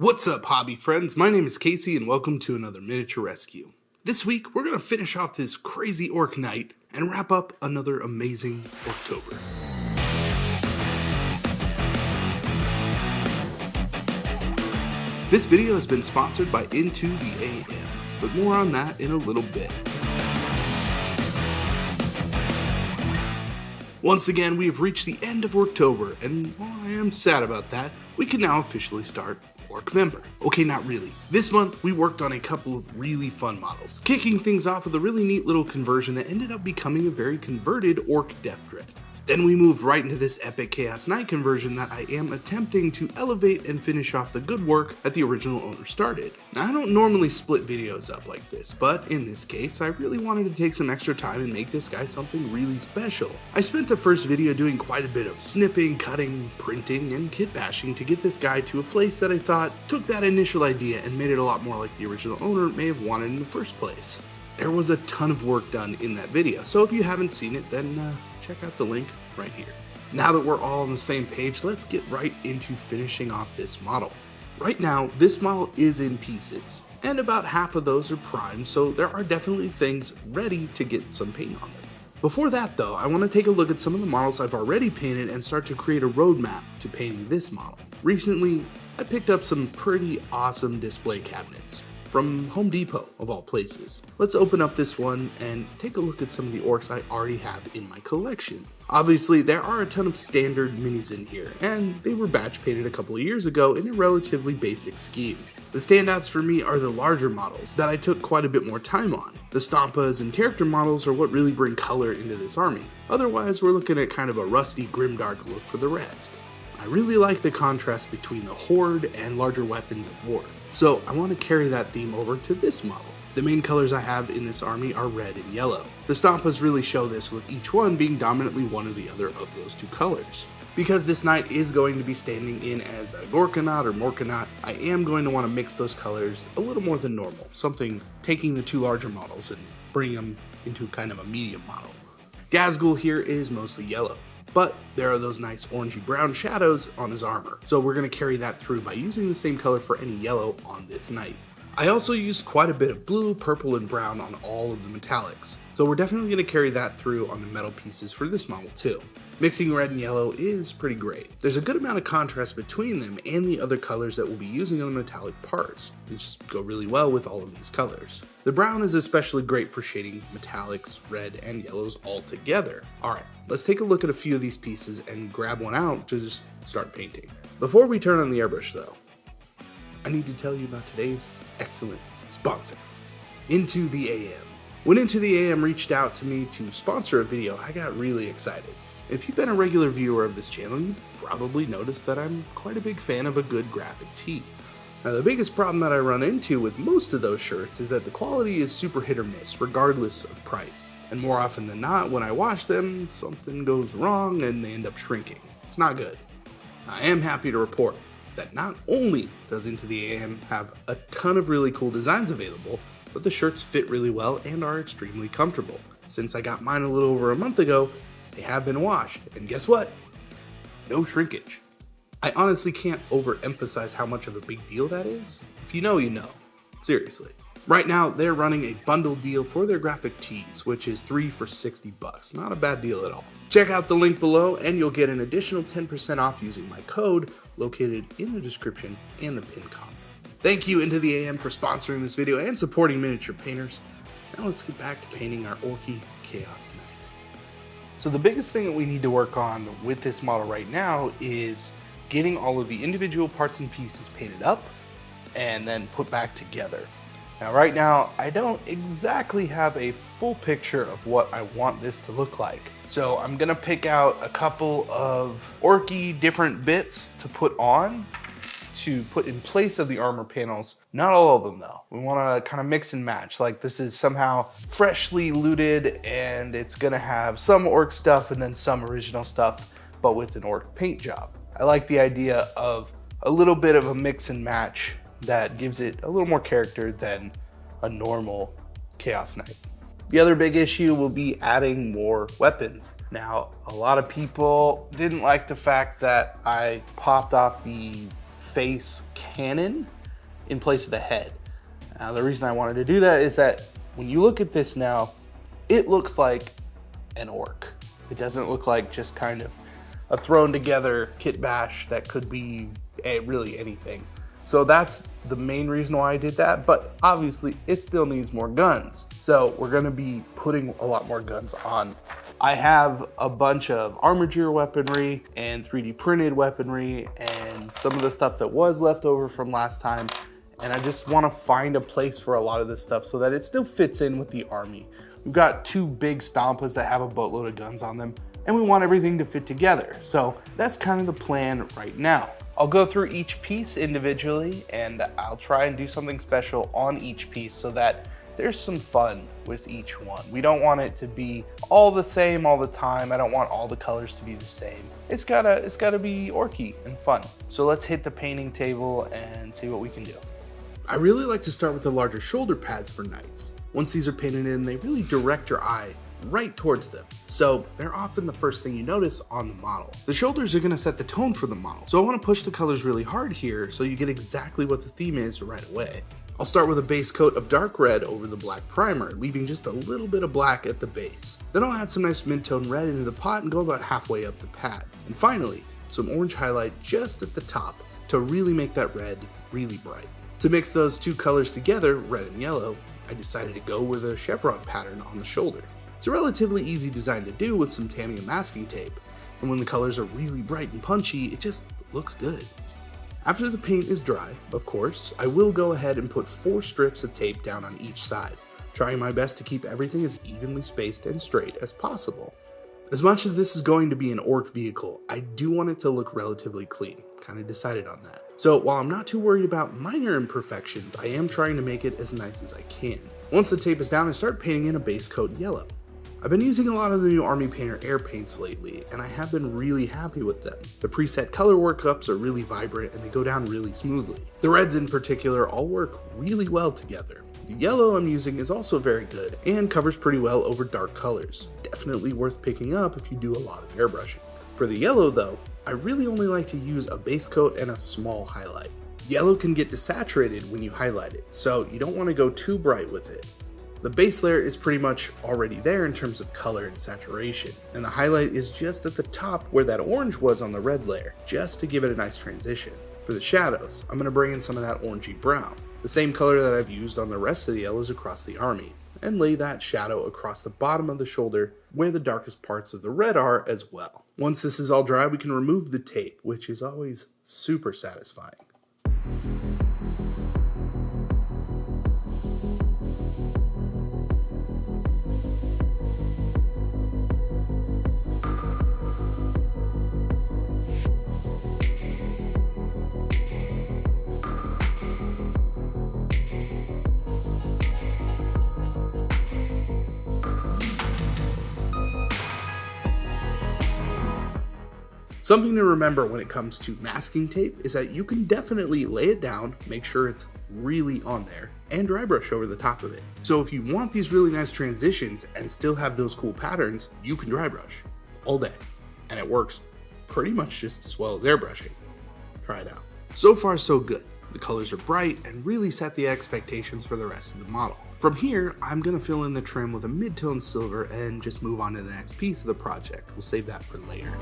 What's up, hobby friends? My name is Casey and welcome to another miniature rescue. This week, we're going to finish off this crazy Ork Knight and wrap up another amazing Orktober. This video has been sponsored by Into the AM, but more on that in a little bit. Once again, we have reached the end of Orktober, and while I am sad about that, we can now officially start Orktober. Okay, not really. This month, we worked on a couple of really fun models, kicking things off with a really neat little conversion that ended up becoming a very converted Ork Death Dread. Then we moved right into this epic Chaos Knight conversion that I am attempting to elevate and finish off the good work that the original owner started. Now, I don't normally split videos up like this, but in this case, I really wanted to take some extra time and make this guy something really special. I spent the first video doing quite a bit of snipping, cutting, printing, and kit bashing to get this guy to a place that I thought took that initial idea and made it a lot more like the original owner may have wanted in the first place. There was a ton of work done in that video, so if you haven't seen it, then check out the link right here. Now that we're all on the same page, let's get right into finishing off this model. Right now, this model is in pieces, and about half of those are primed, so there are definitely things ready to get some paint on them. Before that though, I want to take a look at some of the models I've already painted and start to create a roadmap to painting this model. Recently, I picked up some pretty awesome display cabinets from Home Depot, of all places. Let's open up this one and take a look at some of the orcs I already have in my collection. Obviously, there are a ton of standard minis in here, and they were batch painted a couple of years ago in a relatively basic scheme. The standouts for me are the larger models that I took quite a bit more time on. The Stompas and character models are what really bring color into this army. Otherwise, we're looking at kind of a rusty, grimdark look for the rest. I really like the contrast between the Horde and larger weapons of war, so I want to carry that theme over to this model. The main colors I have in this army are red and yellow. The Stompas really show this, with each one being dominantly one or the other of those two colors. Because this knight is going to be standing in as a Gorkanaut or Morkanaut, I am going to want to mix those colors a little more than normal, something taking the two larger models and bringing them into kind of a medium model. Gazgul here is mostly yellow, but there are those nice orangey brown shadows on his armor, so we're going to carry that through by using the same color for any yellow on this knight. I also used quite a bit of blue, purple, and brown on all of the metallics, so we're definitely going to carry that through on the metal pieces for this model too. Mixing red and yellow is pretty great. There's a good amount of contrast between them and the other colors that we'll be using on the metallic parts. They just go really well with all of these colors. The brown is especially great for shading metallics, red, and yellows all together. Alright, let's take a look at a few of these pieces and grab one out to just start painting. Before we turn on the airbrush though, I need to tell you about today's excellent sponsor, Into the AM. When Into the AM reached out to me to sponsor a video, I got really excited. If you've been a regular viewer of this channel, you probably noticed that I'm quite a big fan of a good graphic tee. Now, the biggest problem that I run into with most of those shirts is that the quality is super hit or miss, regardless of price. And more often than not, when I wash them, something goes wrong and they end up shrinking. It's not good. I am happy to report that not only does Into the AM have a ton of really cool designs available, but the shirts fit really well and are extremely comfortable. Since I got mine a little over a month ago, they have been washed, and guess what? No shrinkage. I honestly can't overemphasize how much of a big deal that is. If you know, you know. Seriously. Right now, they're running a bundle deal for their graphic tees, which is 3 for $60. Not a bad deal at all. Check out the link below and you'll get an additional 10% off using my code located in the description and the pinned comment. Thank you Into the AM for sponsoring this video and supporting miniature painters. Now let's get back to painting our Orky Chaos Knight. So the biggest thing that we need to work on with this model right now is getting all of the individual parts and pieces painted up and then put back together. Now right now, I don't exactly have a full picture of what I want this to look like. So I'm gonna pick out a couple of Orky different bits to put on, to put in place of the armor panels. Not all of them though. We wanna kind of mix and match. Like this is somehow freshly looted and it's gonna have some orc stuff and then some original stuff, but with an orc paint job. I like the idea of a little bit of a mix and match that gives it a little more character than a normal Chaos Knight. The other big issue will be adding more weapons. Now, a lot of people didn't like the fact that I popped off the face cannon in place of the head. Now, the reason I wanted to do that is that when you look at this now, it looks like an orc. It doesn't look like just kind of a thrown together kit bash that could be really anything. So that's the main reason why I did that, but obviously it still needs more guns. So we're gonna be putting a lot more guns on. I have a bunch of armature weaponry and 3D printed weaponry and some of the stuff that was left over from last time. And I just wanna find a place for a lot of this stuff so that it still fits in with the army. We've got 2 big stompas that have a boatload of guns on them, and we want everything to fit together. So that's kind of the plan right now. I'll go through each piece individually and I'll try and do something special on each piece so that there's some fun with each one. We don't want it to be all the same all the time. I don't want all the colors to be the same. It's gotta be orky and fun. So let's hit the painting table and see what we can do. I really like to start with the larger shoulder pads for knights. Once these are painted in, they really direct your eye right towards them. So they're often the first thing you notice on the model. The shoulders are gonna set the tone for the model. So I wanna push the colors really hard here so you get exactly what the theme is right away. I'll start with a base coat of dark red over the black primer, leaving just a little bit of black at the base. Then I'll add some nice mid-tone red into the pot and go about halfway up the pad. And finally, some orange highlight just at the top to really make that red really bright. To mix those 2 colors together, red and yellow, I decided to go with a chevron pattern on the shoulder. It's a relatively easy design to do with some tamiya masking tape, and when the colors are really bright and punchy, it just looks good. After the paint is dry, of course, I will go ahead and put 4 strips of tape down on each side, trying my best to keep everything as evenly spaced and straight as possible. As much as this is going to be an orc vehicle, I do want it to look relatively clean, kind of decided on that. So while I'm not too worried about minor imperfections, I am trying to make it as nice as I can. Once the tape is down, I start painting in a base coat yellow. I've been using a lot of the new Army Painter air paints lately, and I have been really happy with them. The preset color workups are really vibrant and they go down really smoothly. The reds in particular all work really well together. The yellow I'm using is also very good and covers pretty well over dark colors. Definitely worth picking up if you do a lot of airbrushing. For the yellow though, I really only like to use a base coat and a small highlight. Yellow can get desaturated when you highlight it, so you don't want to go too bright with it. The base layer is pretty much already there in terms of color and saturation, and the highlight is just at the top where that orange was on the red layer, just to give it a nice transition. For the shadows, I'm going to bring in some of that orangey brown, the same color that I've used on the rest of the yellows across the army, and lay that shadow across the bottom of the shoulder where the darkest parts of the red are as well. Once this is all dry, we can remove the tape, which is always super satisfying. Something to remember when it comes to masking tape is that you can definitely lay it down, make sure it's really on there, and dry brush over the top of it. So if you want these really nice transitions and still have those cool patterns, you can dry brush all day. And it works pretty much just as well as airbrushing. Try it out. So far so good. The colors are bright and really set the expectations for the rest of the model. From here, I'm going to fill in the trim with a mid-tone silver and just move on to the next piece of the project. We'll save that for later.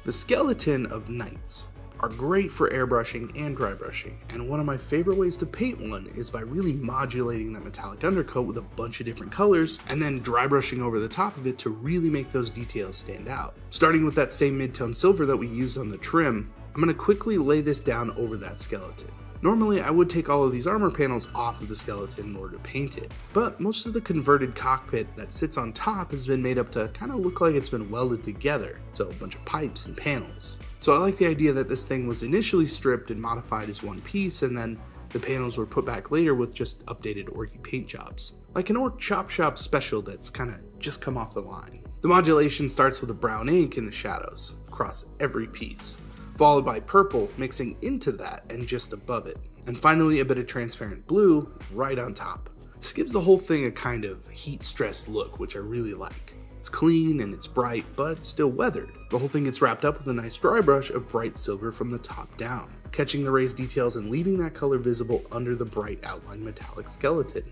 The skeleton of knights are great for airbrushing and dry brushing, and one of my favorite ways to paint one is by really modulating that metallic undercoat with a bunch of different colors and then dry brushing over the top of it to really make those details stand out. Starting with that same mid-tone silver that we used on the trim, I'm going to quickly lay this down over that skeleton. Normally I would take all of these armor panels off of the skeleton in order to paint it, but most of the converted cockpit that sits on top has been made up to kind of look like it's been welded together, so a bunch of pipes and panels. So I like the idea that this thing was initially stripped and modified as one piece, and then the panels were put back later with just updated Orky paint jobs. Like an Ork Chop Shop special that's kind of just come off the line. The modulation starts with a brown ink in the shadows across every piece, followed by purple mixing into that and just above it, and finally a bit of transparent blue right on top. This gives the whole thing a kind of heat-stressed look, which I really like. It's clean and it's bright, but still weathered. The whole thing gets wrapped up with a nice dry brush of bright silver from the top down, catching the raised details and leaving that color visible under the bright outline metallic skeleton.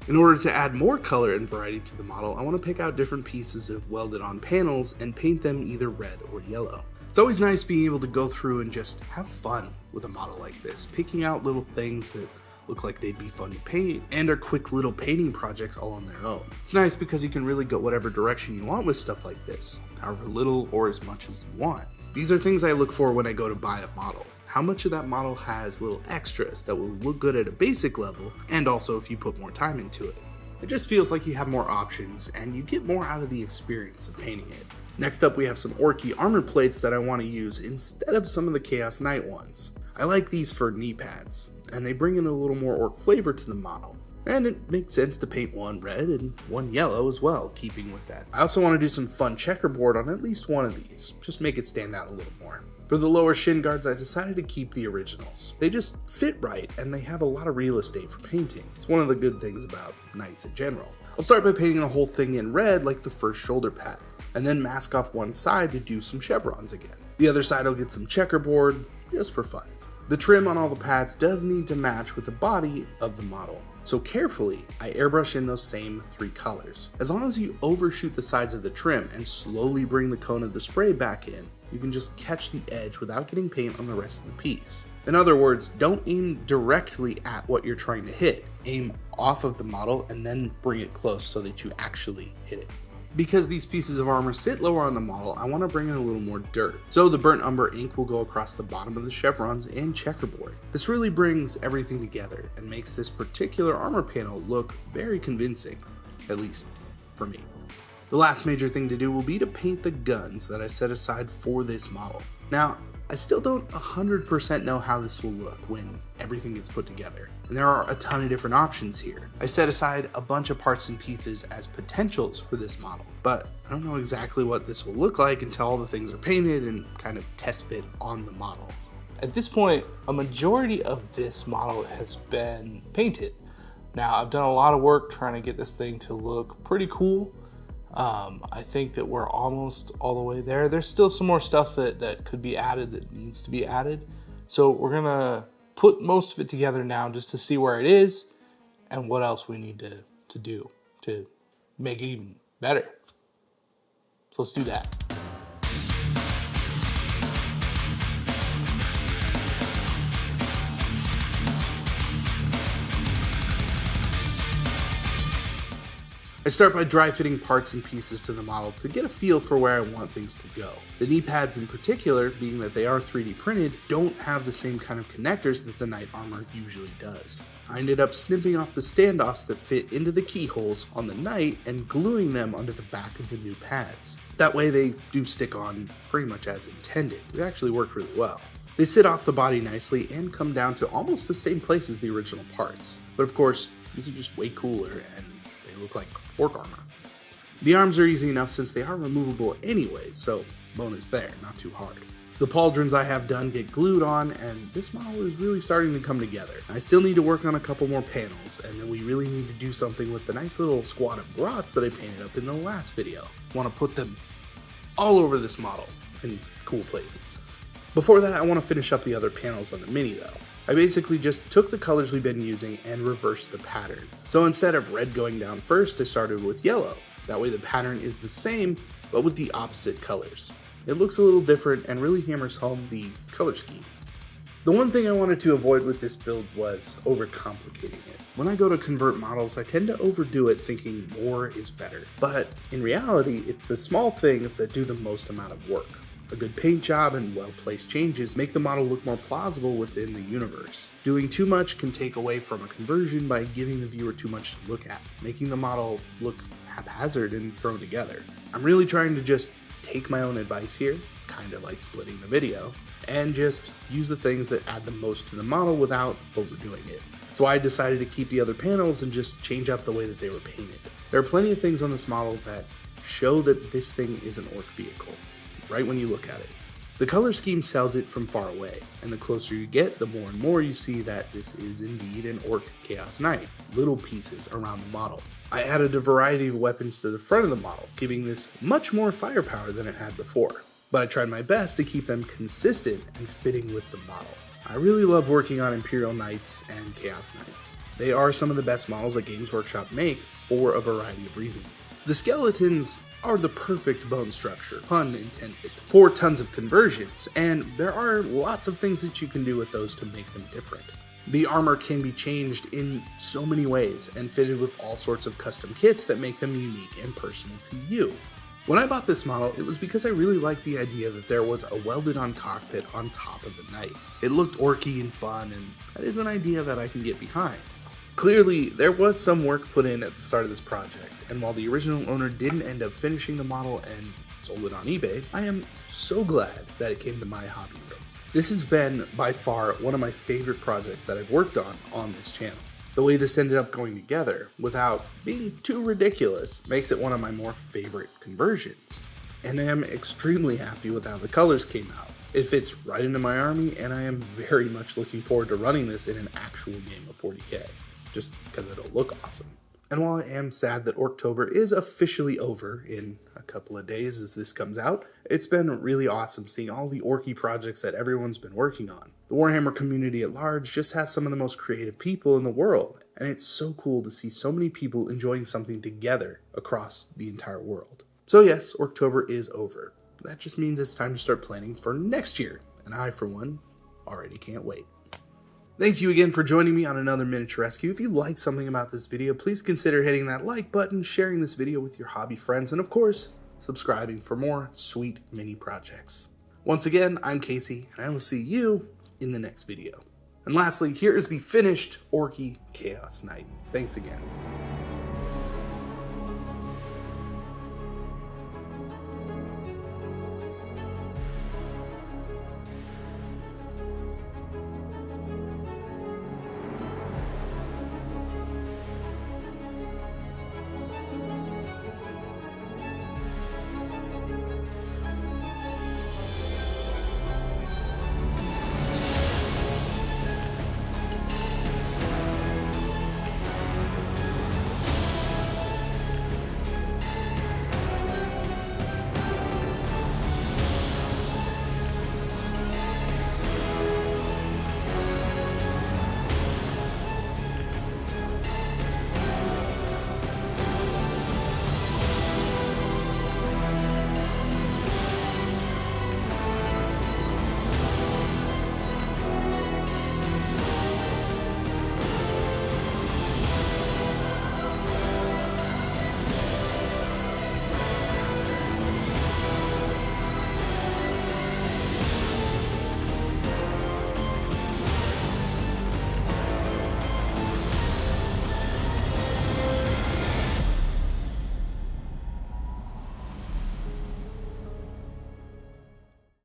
In order to add more color and variety to the model, I want to pick out different pieces of welded on panels and paint them either red or yellow. It's always nice being able to go through and just have fun with a model like this, picking out little things that look like they'd be fun to paint and are quick little painting projects all on their own. It's nice because you can really go whatever direction you want with stuff like this, however little or as much as you want. These are things I look for when I go to buy a model. How much of that model has little extras that will look good at a basic level, and also if you put more time into it. It just feels like you have more options and you get more out of the experience of painting it. Next up, we have some Orky Armor plates that I want to use instead of some of the Chaos Knight ones. I like these for knee pads, and they bring in a little more orc flavor to the model. And it makes sense to paint one red and one yellow as well, keeping with that. I also want to do some fun checkerboard on at least one of these, just make it stand out a little more. For the lower shin guards, I decided to keep the originals. They just fit right, and they have a lot of real estate for painting. It's one of the good things about knights in general. I'll start by painting the whole thing in red like the first shoulder pad, and then mask off one side to do some chevrons again. The other side will get some checkerboard, just for fun. The trim on all the pads does need to match with the body of the model, so carefully, I airbrush in those same 3 colors. As long as you overshoot the sides of the trim and slowly bring the cone of the spray back in, you can just catch the edge without getting paint on the rest of the piece. In other words, don't aim directly at what you're trying to hit. Aim off of the model and then bring it close so that you actually hit it. Because these pieces of armor sit lower on the model, I want to bring in a little more dirt. So the burnt umber ink will go across the bottom of the chevrons and checkerboard. This really brings everything together and makes this particular armor panel look very convincing, at least for me. The last major thing to do will be to paint the guns that I set aside for this model. Now, I still don't 100% know how this will look when everything gets put together, and there are a ton of different options here. I set aside a bunch of parts and pieces as potentials for this model, but I don't know exactly what this will look like until all the things are painted and kind of test fit on the model. At this point, a majority of this model has been painted. Now, I've done a lot of work trying to get this thing to look pretty cool. I think that we're almost all the way there. There's still some more stuff that could be added that needs to be added. So we're gonna put most of it together now just to see where it is and what else we need to do to make it even better. So let's do that. I start by dry fitting parts and pieces to the model to get a feel for where I want things to go. The knee pads in particular, being that they are 3D printed, don't have the same kind of connectors that the knight armor usually does. I ended up snipping off the standoffs that fit into the keyholes on the knight and gluing them onto the back of the new pads. That way they do stick on pretty much as intended. It actually worked really well. They sit off the body nicely and come down to almost the same place as the original parts. But of course, these are just way cooler and they look like orc armor. The arms are easy enough since they are removable anyway, so bonus there, not too hard. The pauldrons I have done get glued on, and this model is really starting to come together. I still need to work on a couple more panels, and then we really need to do something with the nice little squad of brats that I painted up in the last video. I want to put them all over this model in cool places. Before that, I want to finish up the other panels on the Mini though. I basically just took the colors we've been using and reversed the pattern. So instead of red going down first, I started with yellow. That way the pattern is the same, but with the opposite colors. It looks a little different and really hammers home the color scheme. The one thing I wanted to avoid with this build was overcomplicating it. When I go to convert models, I tend to overdo it thinking more is better. But in reality, it's the small things that do the most amount of work. A good paint job and well-placed changes make the model look more plausible within the universe. Doing too much can take away from a conversion by giving the viewer too much to look at, making the model look haphazard and thrown together. I'm really trying to just take my own advice here, kind of like splitting the video, and just use the things that add the most to the model without overdoing it. That's why I decided to keep the other panels and just change up the way that they were painted. There are plenty of things on this model that show that this thing is an orc vehicle, right when you look at it. The color scheme sells it from far away, and the closer you get, the more and more you see that this is indeed an Ork Chaos Knight, little pieces around the model. I added a variety of weapons to the front of the model, giving this much more firepower than it had before, but I tried my best to keep them consistent and fitting with the model. I really love working on Imperial Knights and Chaos Knights. They are some of the best models that Games Workshop make for a variety of reasons. The skeletons are the perfect bone structure, pun intended, for tons of conversions, and there are lots of things that you can do with those to make them different. The armor can be changed in so many ways and fitted with all sorts of custom kits that make them unique and personal to you. When I bought this model, it was because I really liked the idea that there was a welded-on cockpit on top of the Knight. It looked orky and fun, and that is an idea that I can get behind. Clearly, there was some work put in at the start of this project, and while the original owner didn't end up finishing the model and sold it on eBay, I am so glad that it came to my hobby room. This has been, by far, one of my favorite projects that I've worked on this channel. The way this ended up going together, without being too ridiculous, makes it one of my more favorite conversions. And I am extremely happy with how the colors came out. It fits right into my army, and I am very much looking forward to running this in an actual game of 40k. Just because it'll look awesome. And while I am sad that Orktober is officially over in a couple of days as this comes out, it's been really awesome seeing all the orky projects that everyone's been working on. The Warhammer community at large just has some of the most creative people in the world, and it's so cool to see so many people enjoying something together across the entire world. So yes, Orktober is over. That just means it's time to start planning for next year, and I, for one, already can't wait. Thank you again for joining me on another Miniature Rescue. If you like something about this video, please consider hitting that like button, sharing this video with your hobby friends, and of course, subscribing for more sweet mini projects. Once again, I'm Casey, and I will see you in the next video. And lastly, here is the finished Orky Chaos Knight. Thanks again.